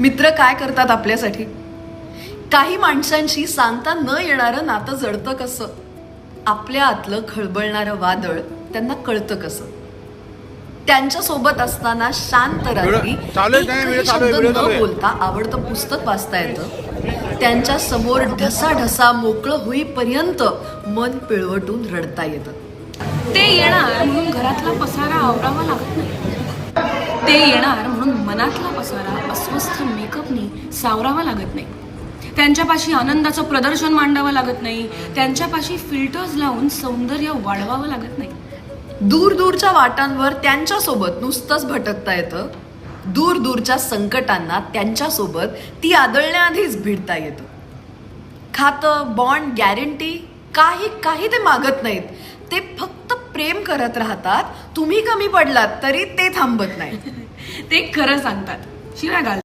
मित्र काय करतात आपल्यासाठी? काही माणसांशी सांगता न येणारं नातं जडतं कसं? आपल्या आतलं खळबळणारं वादळ त्यांना कळतं कसं? त्यांच्या सोबत असताना शांत रात्री एकही शब्द न बोलता आवडतं पुस्तक वाचता येतं. त्यांच्या समोर ढसाढसा मोकळं होईपर्यंत मन पिळवटून रडता येतं. ते येणार म्हणून घरातला पसारा आवरावा लागत नाही. ते येणार म्हणून मनातला पसारा अस्वस्थ मेकअपनी सावरावा लागत नाही. त्यांच्यापाशी आनंदाचं प्रदर्शन मांडावं लागत नाही. त्यांच्यापाशी फिल्टर्स लावून सौंदर्य वाढवावं लागत नाही. दूर दूरच्या वाटांवर त्यांच्यासोबत नुसतंच भटकता येतं. दूर दूरच्या संकटांना त्यांच्यासोबत ती आदळण्याआधीच भिडता येतं. खातं, बॉन्ड, गॅरंटी काही ते मागत नाहीत. ते फक्त प्रेम करत राहतात. तुम्ही कमी पडलात तरी ते थांबत नाही. ते खरं सांगतात, शिवाय घालतात.